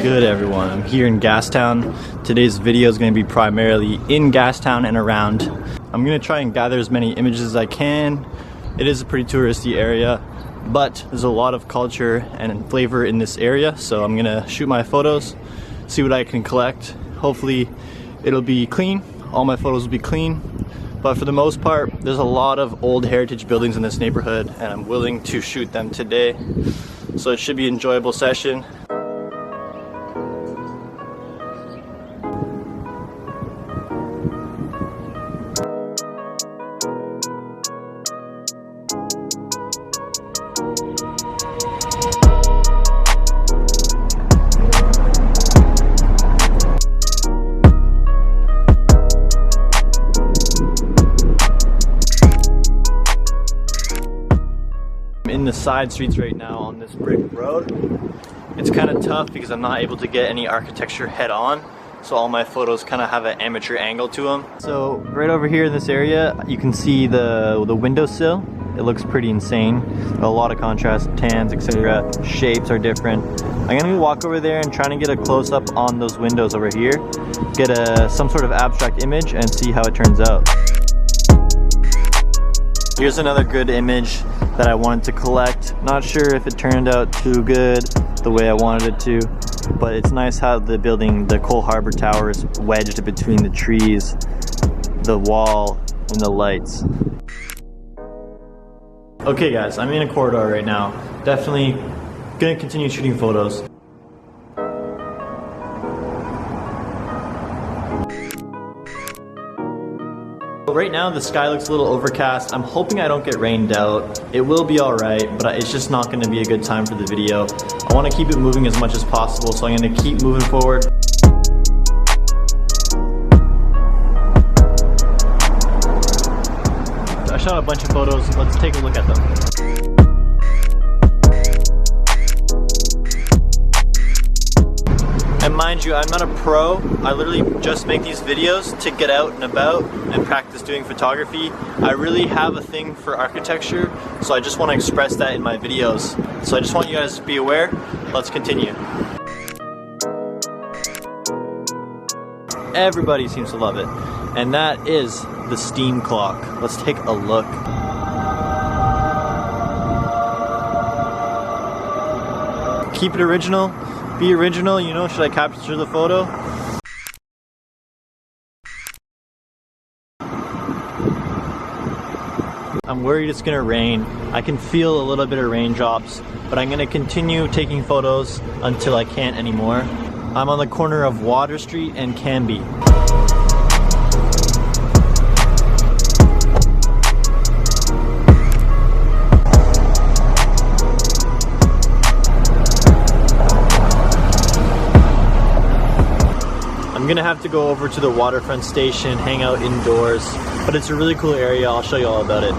Good everyone, I'm here in Gastown. Today's video is going to be primarily in Gastown and around. I'm going to try and gather as many images as I can. It is a pretty touristy area, but there's a lot of culture and flavor in this area, so I'm going to shoot my photos, see what I can collect. Hopefully it'll be clean, all my photos will be clean, but for the most part there's a lot of old heritage buildings in this neighborhood and I'm willing to shoot them today, so it should be an enjoyable session. In the side streets right now on this brick road. It's kind of tough because I'm not able to get any architecture head on, so all my photos kind of have an amateur angle to them. So right over here in this area you can see the windowsill. It looks pretty insane. A lot of contrast, tans, etc. Shapes are different. I'm gonna walk over there and try to get a close-up on those windows over here, get some sort of abstract image and see how it turns out. Here's another good image that I wanted to collect. Not sure if it turned out too good the way I wanted it to, but it's nice how the building, the Cole Harbor Tower, is wedged between the trees, the wall, and the lights. Okay guys, I'm in a corridor right now. Definitely gonna continue shooting photos. Right now the sky looks a little overcast. I'm hoping I don't get rained out. It will be alright, but it's just not going to be a good time for the video. I want to keep it moving as much as possible, so I'm going to keep moving forward. I shot a bunch of photos. Let's take a look at them. And mind you, I'm not a pro. I literally just make these videos to get out and about and practice doing photography. I really have a thing for architecture, so I just want to express that in my videos. So I just want you guys to be aware. Let's continue. Everybody seems to love it. And that is the steam clock. Let's take a look. Keep it original. Be original, you know, should I capture the photo? I'm worried it's gonna rain. I can feel a little bit of raindrops, but I'm gonna continue taking photos until I can't anymore. I'm on the corner of Water Street and Canby. I'm gonna have to go over to the Waterfront Station, hang out indoors, but it's a really cool area. I'll show you all about it.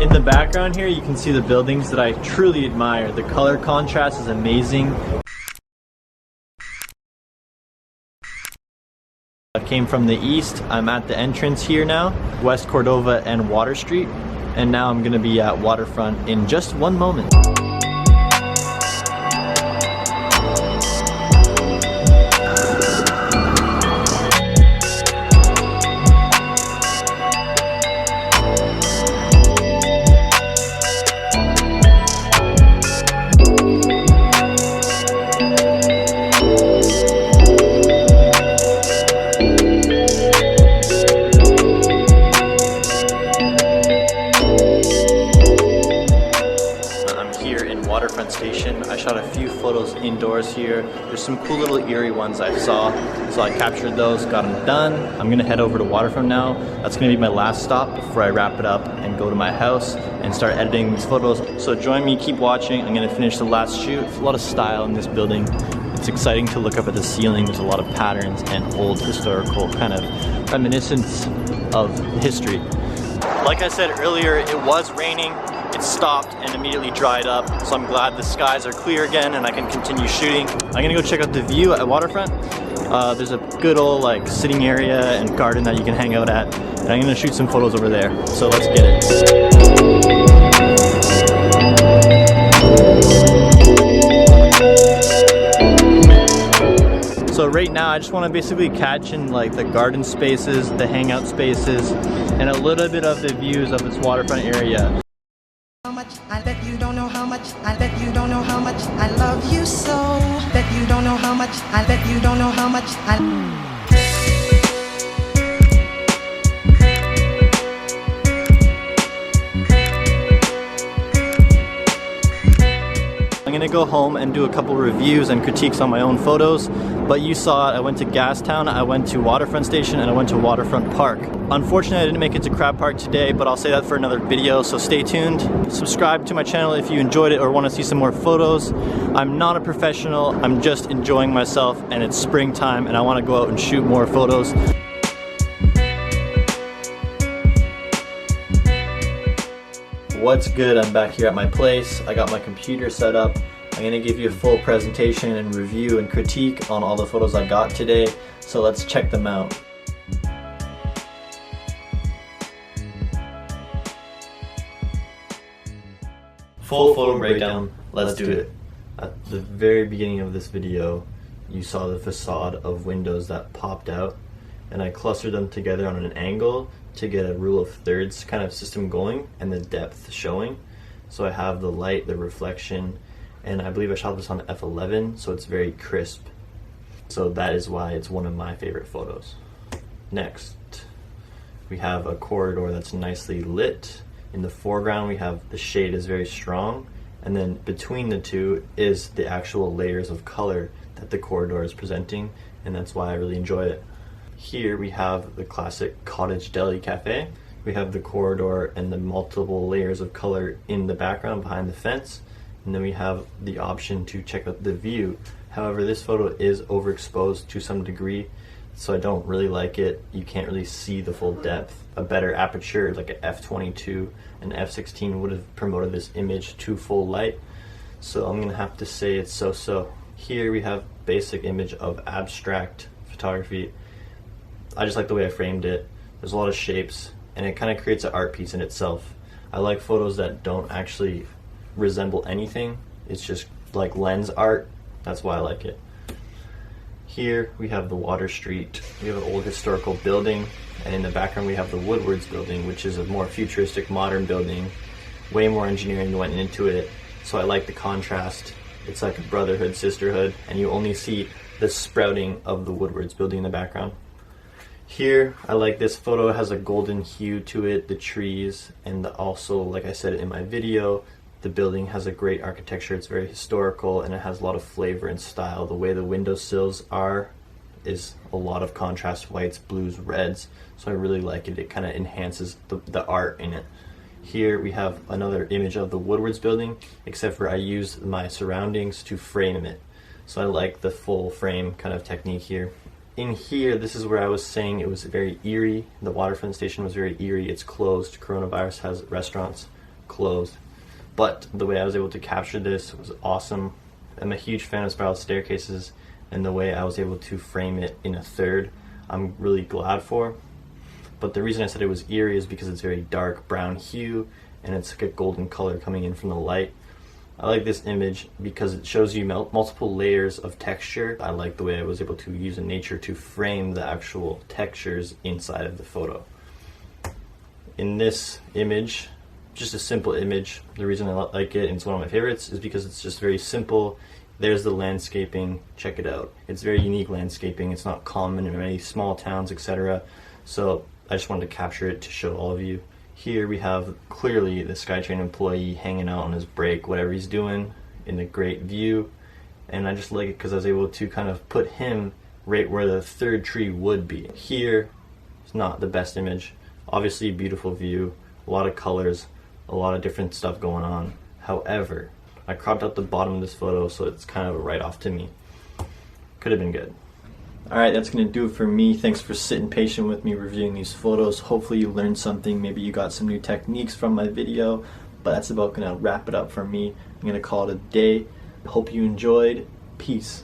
In the background here, you can see the buildings that I truly admire. The color contrast is amazing. I came from the east. I'm at the entrance here now, West Cordova and Water Street, and now I'm gonna be at Waterfront in just one moment. Waterfront Station. I shot a few photos indoors here. There's some cool little eerie ones I saw, so I captured those, got them done. I'm gonna head over to Waterfront now. That's gonna be my last stop before I wrap it up and go to my house and start editing these photos. So join me, keep watching. I'm gonna finish the last shoot. There's a lot of style in this building. It's exciting to look up at the ceiling. There's a lot of patterns and old historical kind of reminiscence of history. Like I said earlier, it was raining. It stopped and immediately dried up, so I'm glad the skies are clear again and I can continue shooting. I'm gonna go check out the view at Waterfront. There's a good old like sitting area and garden that you can hang out at, and I'm gonna shoot some photos over there. So let's get it. I just want to basically catch in like the garden spaces, the hangout spaces, and a little bit of the views of this waterfront area. How much I bet you don't know how much I bet you don't know how much I love you so. Bet you don't know how much I bet you don't know how much I. I'm gonna go home and do a couple reviews and critiques on my own photos, but you saw it. I went to Gastown, I went to Waterfront Station, and I went to Waterfront Park. Unfortunately, I didn't make it to Crab Park today, but I'll say that for another video, so stay tuned. Subscribe to my channel if you enjoyed it or want to see some more photos. I'm not a professional, I'm just enjoying myself, and it's springtime, and I want to go out and shoot more photos. What's good? I'm back here at my place. I got my computer set up. I'm gonna give you a full presentation and review and critique on all the photos I got today. So let's check them out. Full photo breakdown, let's do it. At the very beginning of this video, you saw the facade of windows that popped out, and I clustered them together on an angle to get a rule of thirds kind of system going and the depth showing. So I have the light, the reflection, and I believe I shot this on f11, so it's very crisp. So that is why it's one of my favorite photos. Next, we have a corridor that's nicely lit. In the foreground, we have the shade is very strong, and then between the two is the actual layers of color that the corridor is presenting, and that's why I really enjoy it. Here we have the classic cottage deli cafe. We have the corridor and the multiple layers of color in the background behind the fence. And then we have the option to check out the view. However, this photo is overexposed to some degree, so I don't really like it. You can't really see the full depth. A better aperture, like an f22 and f16, would have promoted this image to full light. So I'm gonna have to say it's so-so. Here we have basic image of abstract photography. I just like the way I framed it. There's a lot of shapes, and it kind of creates an art piece in itself. I like photos that don't actually resemble anything. It's just like lens art. That's why I like it. Here we have the Water Street. We have an old historical building, and in the background we have the Woodwards building, which is a more futuristic modern building. Way more engineering went into it, so I like the contrast. It's like a brotherhood, sisterhood, and you only see the sprouting of the Woodwards building in the background. Here, I like this photo. It has a golden hue to it, the trees, and also, like I said in my video, the building has a great architecture. It's very historical, and it has a lot of flavor and style. The way the windowsills are is a lot of contrast, whites, blues, reds, so I really like it. It kind of enhances the art in it. Here we have another image of the Woodwards building, except for I used my surroundings to frame it. So I like the full frame kind of technique here. In here, this is where I was saying it was very eerie. The Waterfront Station was very eerie. It's closed. Coronavirus has restaurants closed. But the way I was able to capture this was awesome. I'm a huge fan of spiral staircases, and the way I was able to frame it in a third, I'm really glad for. But the reason I said it was eerie is because it's very dark brown hue, and it's like a golden color coming in from the light. I like this image because it shows you multiple layers of texture. I like the way I was able to use nature to frame the actual textures inside of the photo. In this image, just a simple image, the reason I like it, and it's one of my favorites, is because it's just very simple. There's the landscaping, check it out. It's very unique landscaping. It's not common in many small towns, etc. So I just wanted to capture it to show all of you. Here we have clearly the SkyTrain employee hanging out on his break, whatever he's doing, in a great view. And I just like it because I was able to kind of put him right where the third tree would be. Here, it's not the best image. Obviously a beautiful view, a lot of colors, a lot of different stuff going on. However, I cropped out the bottom of this photo so it's kind of a write-off to me. Could have been good. Alright, that's going to do it for me. Thanks for sitting patient with me reviewing these photos. Hopefully you learned something. Maybe you got some new techniques from my video. But that's about going to wrap it up for me. I'm going to call it a day. Hope you enjoyed. Peace.